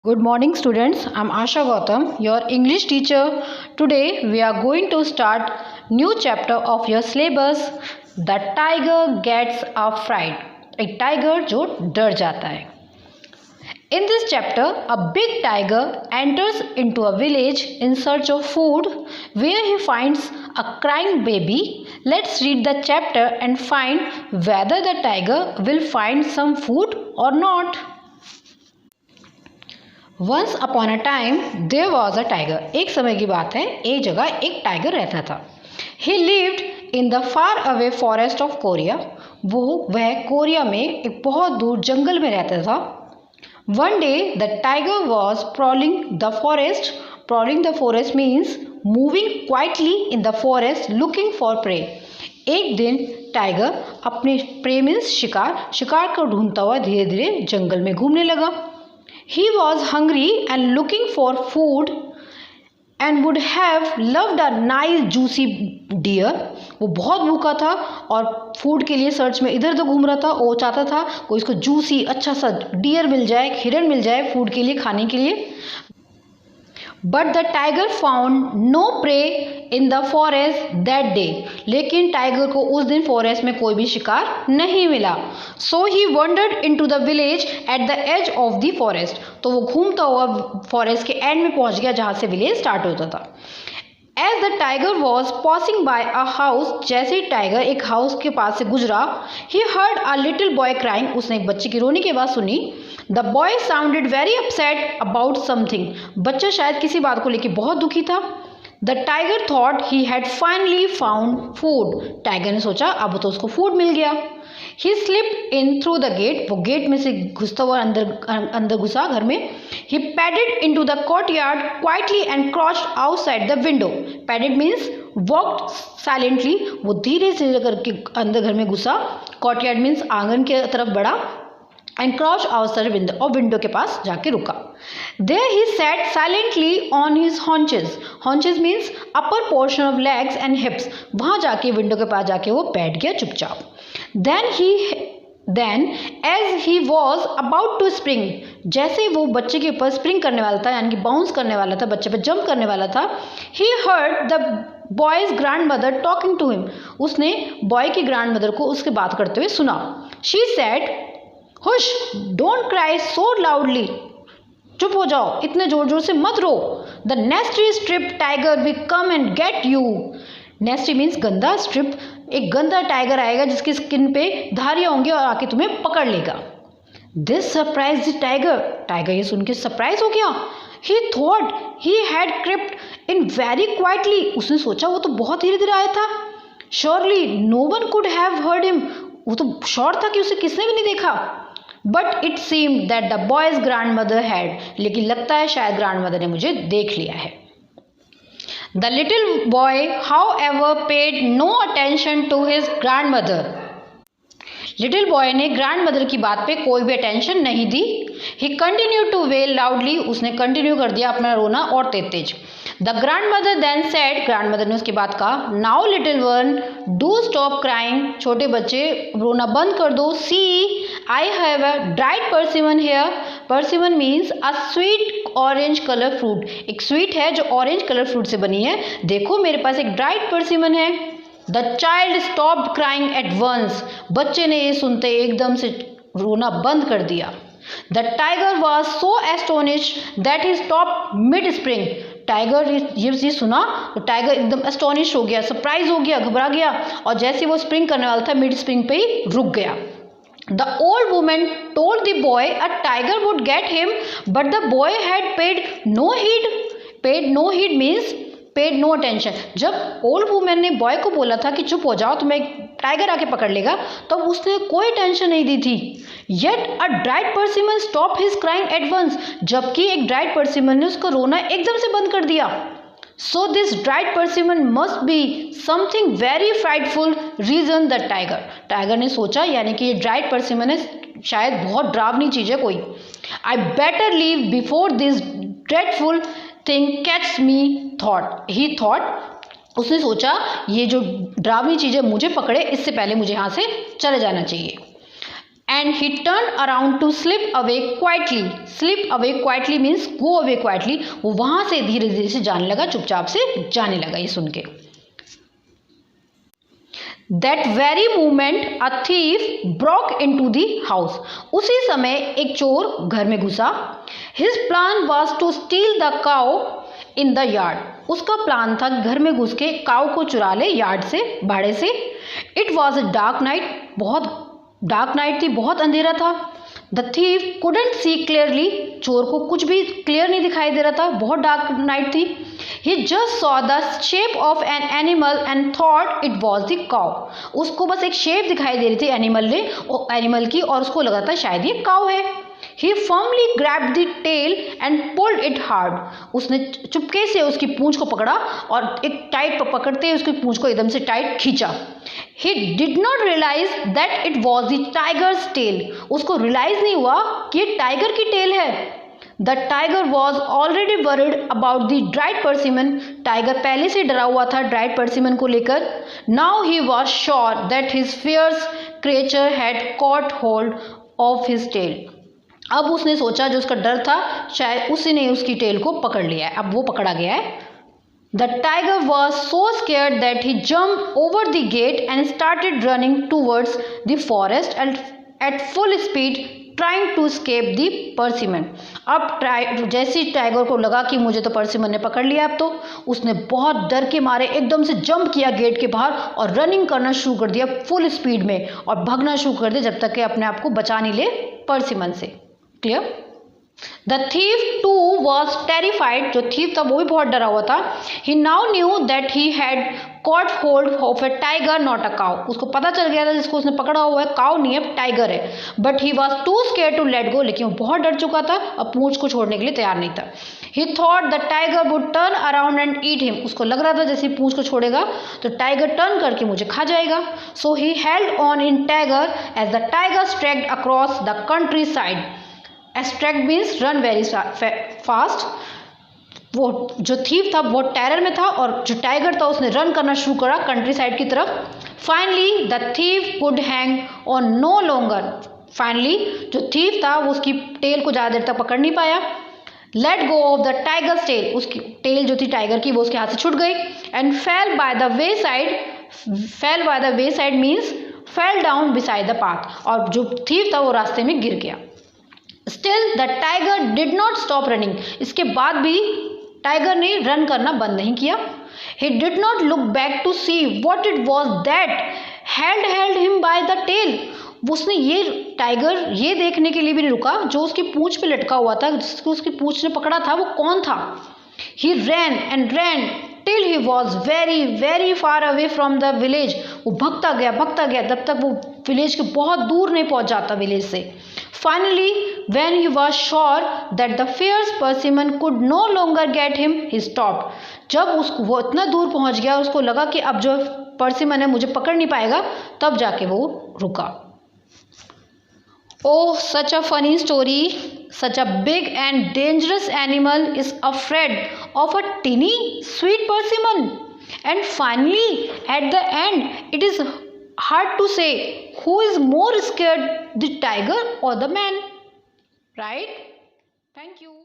Good morning students, I am Asha Gautam, your English teacher. Today we are going to start new chapter of your syllabus, The Tiger Gets Afraid. एक tiger जो डर जाता है. In this chapter, a big tiger enters into a village in search of food where he finds a crying baby. Let's read the chapter and find whether the tiger will find some food or not. Once upon a time there was a tiger. एक समय की बात है, एक जगह एक tiger रहता था. He lived in the far away forest of Korea. वह कोरिया में एक बहुत दूर जंगल में रहता था. One day the tiger was prowling the forest. Prowling the forest means moving quietly in the forest looking for prey. एक दिन टाइगर अपने prey means शिकार को ढूंढता हुआ धीरे धीरे जंगल में घूमने लगा. He was hungry and looking for food and would have loved a nice juicy deer. वो बहुत भूखा था और फूड के लिए सर्च में इधर उधर घूम रहा था. वो चाहता था कोई इसको जूसी अच्छा सा डियर मिल जाए, हिरन मिल जाए फूड के लिए, खाने के लिए. But the tiger found no prey in the forest that day. लेकिन टाइगर को उस दिन फॉरेस्ट में कोई भी शिकार नहीं मिला. So he wandered into the village at the edge of the forest. तो वो घूमता हुआ फॉरेस्ट के एंड में पहुंच गया जहाँ से विलेज स्टार्ट होता था. As the tiger was passing by a house, जैसे ही टाइगर एक हाउस के पास से गुजरा, he heard a little boy crying. उसने एक बच्चे की रोने की आवाज़ सुनी. The boy sounded very upset about something. बच्चा शायद किसी बात को लेकर बहुत दुखी था. The tiger thought he had finally found food. Tiger ने सोचा अब तो उसको फूड मिल गया. He slipped in through the gate. वो गेट में से घुसता हुआ अंदर घुसा घर में. He padded into the courtyard quietly and crouched outside the window. Padded means walked silently. वो धीरे से करके अंदर घर में घुसा. Courtyard means आंगन के तरफ बढ़ा. And crouched outside window और विंडो के पास जाके रुका. There he sat silently on his haunches. Haunches means upper portion of legs and hips. वहाँ जाके विंडो के पास जाके वो बैठ गया चुपचाप. Then as he was about to spring, जैसे वो बच्चे के ऊपर स्प्रिंग करने वाला था यानी कि बाउंस करने वाला था, बच्चे पे जंप करने वाला था, he heard the boy's grandmother talking to him. उसने बॉय की ग्रैंडमदर को उसके बात करते हुए सुना. She said, hush, don't cry so loudly. चुप हो जाओ, इतने जोर जोर से मत रो. The nasty strip tiger will come and get you. Nasty means गंदा, स्ट्रिप एक गंदा टाइगर आएगा जिसकी स्किन पे धारियां होंगी और आके तुम्हें पकड़ लेगा. This surprise the tiger. Tiger ये सुन के सरप्राइज हो गया. He thought he had crept in very quietly. उसने सोचा वो तो बहुत धीरे धीरे आया था. Surely no one could have heard him. वो तो श्योर था कि उसे किसने भी नहीं देखा. But it seem that the boys grandmother had. लेकिन लगता है शायद ग्रैंडमदर ने मुझे देख लिया है. The little boy however paid no attention to his grandmother. Little boy ने ग्रैंडमदर की बात पे कोई भी अटेंशन नहीं दी. He continue to wail loudly. उसने कंटिन्यू कर दिया अपना रोना और तेज तेज. The grandmother then said. Grandmother ने उसके बाद कहा, now little one do stop crying. छोटे बच्चे रोना बंद कर दो. See I have a dried persimmon here. परसिमन means a sweet orange colour fruit. एक स्वीट है जो ऑरेंज कलर फ्रूट से बनी है. देखो मेरे पास एक ड्राइड परसिमन है. The child stopped crying at once. बच्चे ने ये सुनते एकदम से रोना बंद कर दिया. The tiger was so astonished that he stopped mid spring. Tiger ये सुना तो टाइगर एकदम एस्टोनिश हो गया, सरप्राइज हो गया, घबरा गया और जैसे वो स्प्रिंग करने वाला था मिड स्प्रिंग पे ही रुक गया. The old woman told the boy a tiger would get him, but the boy had paid no heed. Paid no heed means paid no attention. जब ओल्ड वुमेन ने बॉय को बोला था कि चुप हो जाओ तुम्हें टाइगर आके पकड़ लेगा, तो उसने कोई टेंशन नहीं दी थी. Yet a dried persimmon stopped his crying at once. जबकि एक ड्राइड परसिमन ने उसका रोना एकदम से बंद कर दिया. So this dried persimmon must be something very frightful, reasoned the tiger. Tiger ने सोचा यानी कि ये ड्राइड परसिमन है शायद बहुत डरावनी चीज़ है कोई. I better leave before this dreadful thing catches me, thought. He thought. उसने सोचा ये जो डरावनी चीज़ है मुझे पकड़े इससे पहले मुझे यहाँ से चले जाना चाहिए. and he turned around to slip away quietly. Slip away quietly means go away quietly. वो वहां से धीरे धीरे से जाने लगा, चुपचाप से जाने लगा ये सुन के. That very moment a thief broke into the house. उसी समय एक चोर घर में घुसा. His plan was to steal the cow in the yard. उसका प्लान था घर में घुस के काऊ को चुरा ले यार्ड से, बाड़े से. It was a dark night. बहुत डार्क नाइट थी, बहुत अंधेरा था. The thief couldn't see clearly. चोर को कुछ भी क्लियर नहीं दिखाई दे रहा था, बहुत डार्क नाइट थी. He just saw the shape of an animal and thought it was the cow. उसको बस एक शेप दिखाई दे रही थी एनिमल की, और उसको लगा था शायद ये काउ है. He firmly grabbed the tail and pulled it hard. उसने चुपके से उसकी पूंछ को पकड़ा और एक टाइट पकड़ते ही उसकी पूंछ को एकदम से टाइट खींचा. He did not realize that it was the tiger's tail. उसको रियलाइज नहीं हुआ कि ये टाइगर की टेल है. The tiger was already worried about the dried persimmon. Tiger पहले से डरा हुआ था dried persimmon को लेकर. Now he was sure that his fierce creature had caught hold of his tail. अब उसने सोचा जो उसका डर था शायद उसी ने उसकी टेल को पकड़ लिया है, अब वो पकड़ा गया है. The tiger was so scared that he jump over the gate and started running towards the forest at full speed trying to escape the persimmon. अब जैसे टाइगर को लगा कि मुझे तो परसिमन ने पकड़ लिया, अब तो उसने बहुत डर के मारे एकदम से जंप किया गेट के बाहर और रनिंग करना शुरू कर दिया फुल स्पीड में, और भागना शुरू कर दिया जब तक कि अपने आप को बचा नहीं ले परसिमन से. Clear? The thief too was terrified. जो थीफ था वो भी बहुत डरा हुआ था. He now knew that he had caught hold of a tiger not a cow. उसको पता चल गया था जिसको उसने पकड़ा हुआ है काउ नहीं है, टाइगर है. But he was too scare to let go. लेकिन वो बहुत डर चुका था, अब पूंछ को छोड़ने के लिए तैयार नहीं था. ही thought the tiger would turn around and eat him. उसको लग रहा था जैसे पूंछ को छोड़ेगा तो टाइगर टर्न करके मुझे खा जाएगा. So he held on in tiger as the tiger streaked across the countryside. Streaked means run very fast. वो जो थीफ था वो टेरर में था और जो टाइगर था उसने रन करना शुरू करा कंट्री साइड की तरफ. Finally the thief could hang on no longer. Finally जो थीफ था वो उसकी टेल को ज़्यादा देर तक पकड़ नहीं पाया. Let go of the tiger's tail. उसकी टेल जो थी टाइगर की वो उसके हाथ से छूट गई. And fail by the way side. Fail by the way side means fell down beside the path. और जो थीफ था वो रास्ते में गिर गया. Still the tiger did not stop running. इसके बाद भी टाइगर ने रन करना बंद नहीं किया. He did not look back to see what it was that held him by the tail. उसने ये टाइगर ये देखने के लिए भी नहीं रुका जो उसकी पूंछ पे लटका हुआ था, जिसको उसकी पूंछ ने पकड़ा था वो कौन था. He ran and ran till he was very very far away from the village. वो भगता गया तब तक वो विलेज के बहुत दूर नहीं पहुंच जाता विलेज से. Finally, when he was sure that the fierce persimmon could no longer get him, he stopped. जब वो इतना दूर पहुंच गया उसको लगा कि अब जो परसिमन है मुझे पकड़ नहीं पाएगा, तब जाके वो रुका. Oh, such a funny story. Such a big and dangerous animal is afraid of a teeny sweet persimmon. And finally, at the end, it is hard to say who is more scared, the tiger or the man, right? Thank you.